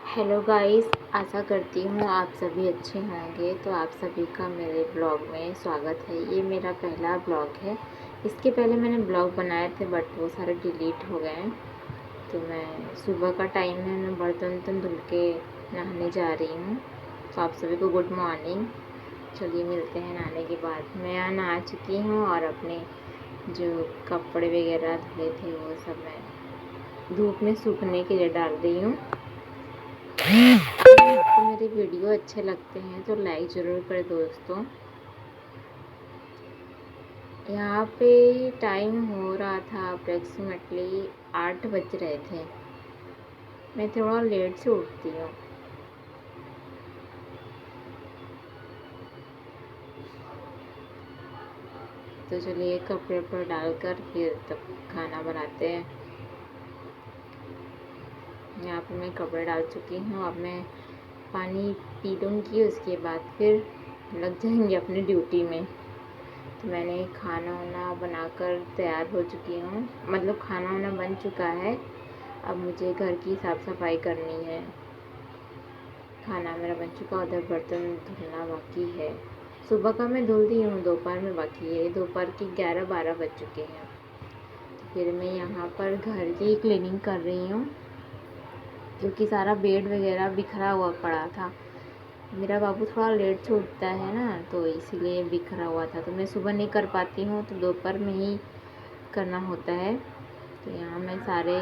Hello guys, आशा करती हूँ आप सभी अच्छे होंगे। तो आप सभी का मेरे ब्लॉग में स्वागत है। ये मेरा पहला ब्लॉग है। इसके पहले मैंने ब्लॉग बनाए थे बट वो सारे डिलीट हो गए हैं। तो मैं सुबह का टाइम है, मैं बर्तन धुल के नहाने जा रही हूँ। तो आप सभी को गुड मॉर्निंग। चलिए मिलते हैं नहाने के बाद। मैं यहाँ नहा चुकी हूँ और अपने जो कपड़े वगैरह धुले थे वो सब मैं धूप में सूखने के लिए डाल रही हूँ। आपको मेरे वीडियो अच्छे लगते हैं तो लाइक ज़रूर करें दोस्तों। यहाँ पे टाइम हो रहा था अप्रॉक्सीमेटली 8 बज रहे थे। मैं थोड़ा लेट से उठती हूँ। तो चलिए कपड़े पर डालकर फिर तब खाना बनाते हैं। यहाँ पे मैं कपड़े डाल चुकी हूँ। अब मैं पानी पी लूँगी, उसके बाद फिर लग जाएंगे अपनी ड्यूटी में। तो मैंने खाना वाना बनाकर तैयार हो चुकी हूँ, मतलब खाना वाना बन चुका है। अब मुझे घर की साफ़ सफाई करनी है। खाना मेरा बन चुका, उधर बर्तन धुलना बाकी है। सुबह का मैं धुल दी हूँ, दोपहर में बाकी है। दोपहर की 11-12 बज चुके हैं। फिर मैं यहाँ पर घर की क्लीनिंग कर रही हूँ क्योंकि सारा बेड वगैरह बिखरा हुआ पड़ा था। मेरा बाबू थोड़ा लेट से उठता है ना, तो इसीलिए बिखरा हुआ था। तो मैं सुबह नहीं कर पाती हूँ, तो दोपहर में ही करना होता है। तो यहाँ मैं सारे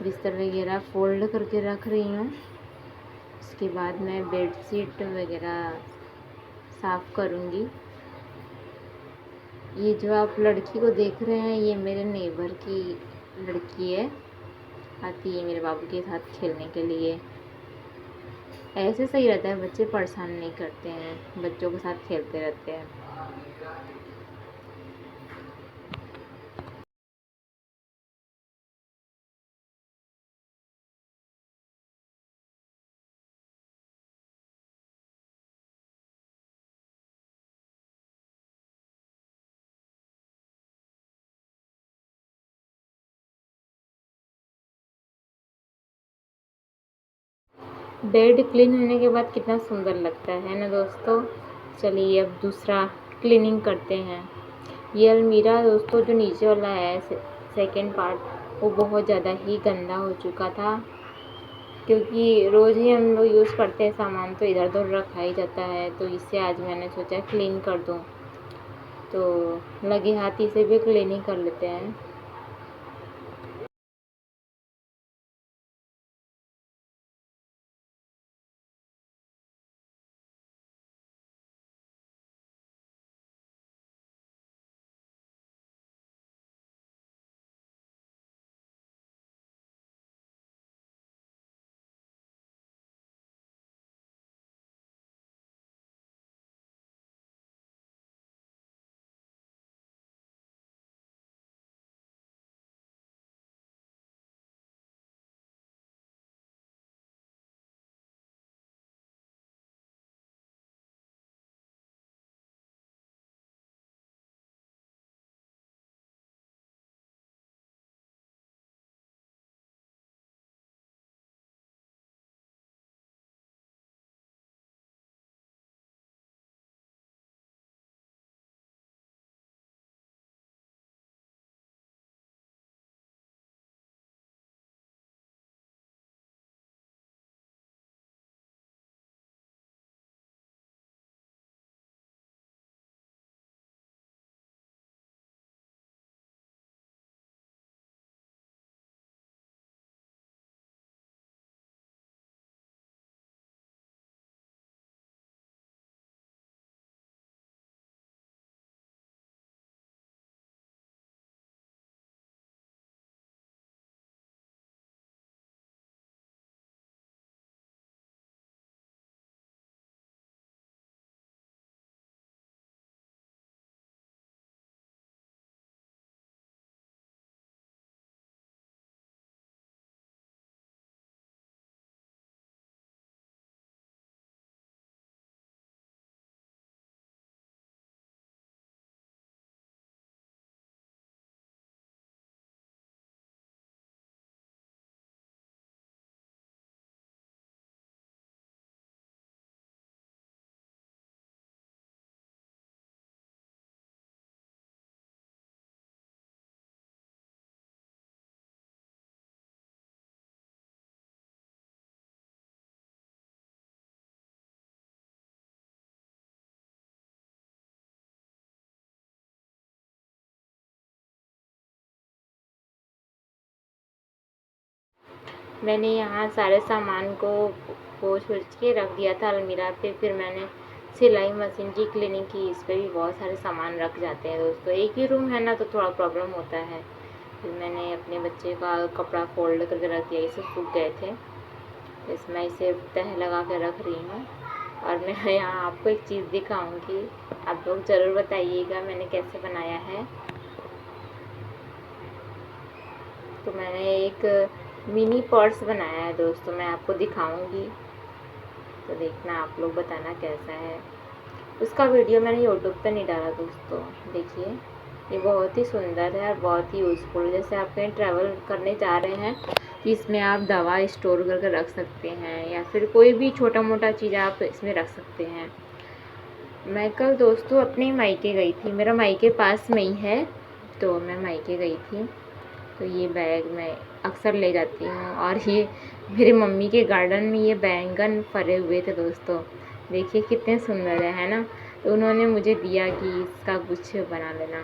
बिस्तर वगैरह फोल्ड करके रख रही हूँ। उसके बाद मैं बेडशीट वगैरह साफ़ करूँगी। ये जो आप लड़की को देख रहे हैं, ये मेरे नेबर की लड़की है। आती है मेरे बाबू के साथ खेलने के लिए। ऐसे सही रहता है, बच्चे परेशान नहीं करते हैं, बच्चों के साथ खेलते रहते हैं। बेड क्लीन होने के बाद कितना सुंदर लगता है ना दोस्तों। चलिए अब दूसरा क्लीनिंग करते हैं। ये अलमीरा दोस्तों जो नीचे वाला है सेकेंड पार्ट, वो बहुत ज़्यादा ही गंदा हो चुका था क्योंकि रोज़ ही हम लोग यूज़ करते हैं सामान, तो इधर उधर रखा ही जाता है। तो इससे आज मैंने सोचा क्लीन कर दूँ। तो लगे हाथी से भी क्लीनिंग कर लेते हैं। मैंने यहाँ सारे सामान को पोंछ ओछ के रख दिया था अलमीरा पे। फिर मैंने सिलाई मशीन की क्लीनिंग की। इस पे भी बहुत सारे सामान रख जाते हैं दोस्तों, एक ही रूम है ना तो थोड़ा प्रॉब्लम होता है। फिर मैंने अपने बच्चे का कपड़ा फोल्ड करके रख दिया, इसे सूख गए थे। इसमें इसे तह लगा के रख रही हूँ। और मैं यहाँ आपको एक चीज़ दिखाऊंगी, आप लोग ज़रूर बताइएगा मैंने कैसे बनाया है। तो मैंने एक मिनी पर्स बनाया है दोस्तों, मैं आपको दिखाऊंगी, तो देखना आप लोग, बताना कैसा है। उसका वीडियो मैंने यूट्यूब पे नहीं डाला दोस्तों। देखिए ये बहुत ही सुंदर है और बहुत ही यूज़फुल। जैसे आप कहीं ट्रैवल करने जा रहे हैं तो इसमें आप दवा स्टोर करके रख सकते हैं, या फिर कोई भी छोटा मोटा चीज़ आप इसमें रख सकते हैं। मैं कल दोस्तों अपने मायके गई थी, मेरा मायके पास में ही है, तो मैं मायके गई थी। तो ये बैग मैं अक्सर ले जाती हूँ। और ये मेरी मम्मी के गार्डन में ये बैंगन फरे हुए थे दोस्तों, देखिए कितने सुंदर है ना। तो उन्होंने मुझे दिया कि इसका कुछ बना लेना,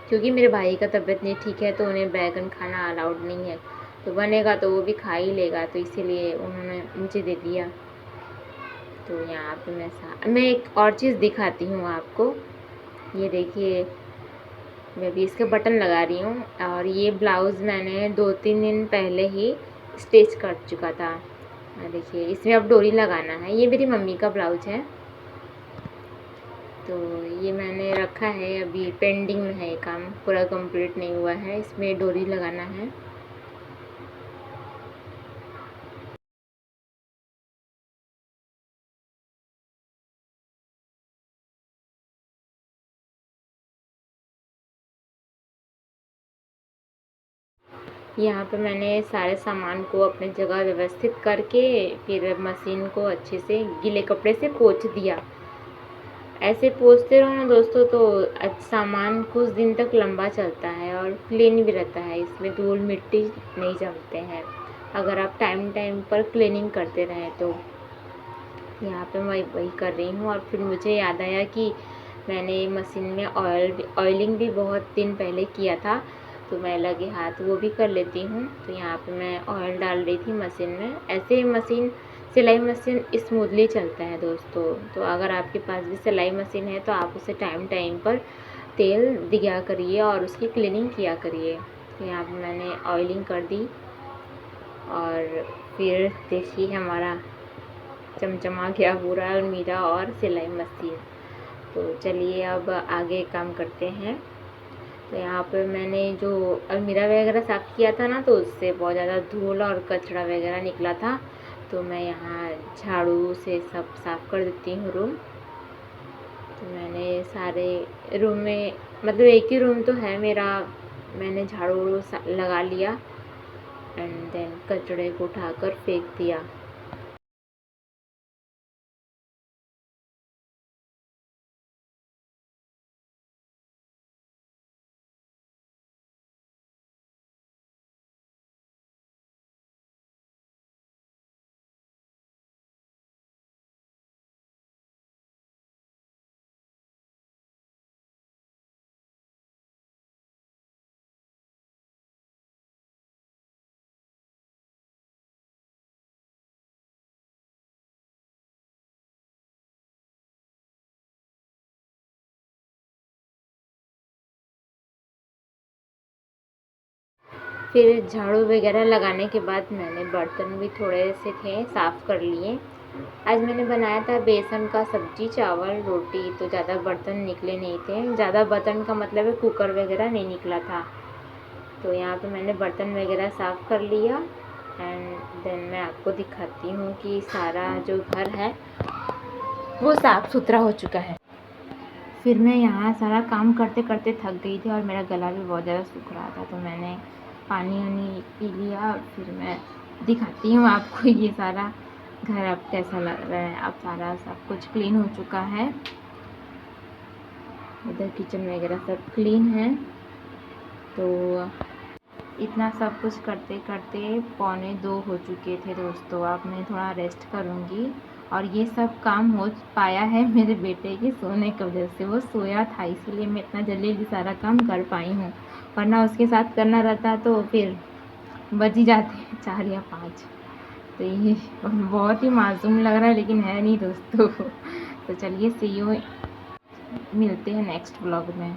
क्योंकि मेरे भाई का तबीयत नहीं ठीक है तो उन्हें बैंगन खाना अलाउड नहीं है, तो बनेगा तो वो भी खा ही लेगा, तो इसीलिए उन्होंने मुझे दे दिया। तो यहाँ पे मैं एक और चीज़ दिखाती हूँ आपको। ये देखिए मैं भी इसके बटन लगा रही हूँ। और ये ब्लाउज़ मैंने 2-3 दिन पहले ही स्टिच कर चुका था। देखिए इसमें अब डोरी लगाना है, ये मेरी मम्मी का ब्लाउज है। तो ये मैंने रखा है, अभी पेंडिंग में है, ये काम पूरा कंप्लीट नहीं हुआ है, इसमें डोरी लगाना है। यहाँ पे मैंने सारे सामान को अपनी जगह व्यवस्थित करके फिर मशीन को अच्छे से गीले कपड़े से पोंछ दिया। ऐसे पोंछते रहो ना दोस्तों तो सामान कुछ दिन तक लंबा चलता है और क्लीन भी रहता है, इसमें धूल मिट्टी नहीं जमते हैं अगर आप टाइम टाइम पर क्लीनिंग करते रहें तो। यहाँ पे मैं वही कर रही हूँ। और फिर मुझे याद आया कि मैंने मशीन में ऑयलिंग भी बहुत दिन पहले किया था, तो मैं लगे हाथ वो भी कर लेती हूँ। तो यहाँ पे मैं ऑयल डाल रही थी मशीन में। ऐसे मशीन, सिलाई मशीन स्मूथली चलता है दोस्तों। तो अगर आपके पास भी सिलाई मशीन है तो आप उसे टाइम टाइम पर तेल दिया करिए और उसकी क्लीनिंग किया करिए। तो यहाँ पर मैंने ऑयलिंग कर दी और फिर देखिए हमारा चमचमा गया पूरा अलमीरा और सिलाई मशीन। तो चलिए अब आगे काम करते हैं। तो यहाँ पर मैंने जो अलमीरा वगैरह साफ़ किया था ना, तो उससे बहुत ज़्यादा धूल और कचरा वगैरह निकला था, तो मैं यहाँ झाड़ू से सब साफ़ कर देती हूँ रूम। तो मैंने सारे रूम में, मतलब एक ही रूम तो है मेरा, मैंने झाड़ू लगा लिया एंड देन कचड़े को उठाकर फेंक दिया। फिर झाड़ू वगैरह लगाने के बाद मैंने बर्तन भी थोड़े से थे साफ़ कर लिए। आज मैंने बनाया था बेसन का सब्जी, चावल, रोटी, तो ज़्यादा बर्तन निकले नहीं थे। ज़्यादा बर्तन का मतलब है कुकर वगैरह नहीं निकला था। तो यहाँ पे मैंने बर्तन वगैरह साफ़ कर लिया एंड देन मैं आपको दिखाती हूँ कि सारा जो घर है वो साफ़ सुथरा हो चुका है। फिर मैं यहाँ सारा काम करते करते थक गई थी और मेरा गला भी बहुत ज़्यादा सूख रहा था, तो मैंने पानी वानी पी लिया। फिर मैं दिखाती हूँ आपको ये सारा घर अब कैसा लग रहा है। अब सारा सब कुछ क्लीन हो चुका है, इधर किचन वगैरह सब क्लीन है। तो इतना सब कुछ करते करते 1:45 हो चुके थे दोस्तों। अब मैं थोड़ा रेस्ट करूँगी। और ये सब काम हो पाया है मेरे बेटे के सोने की वजह से, वो सोया था इसीलिए मैं इतना जल्दी सारा काम कर पाई हूँ, वरना उसके साथ करना रहता तो फिर बज ही जाते हैं 4 या 5। तो ये बहुत ही मासूम लग रहा है लेकिन है नहीं दोस्तों। तो चलिए सी यू, मिलते हैं नेक्स्ट व्लॉग में।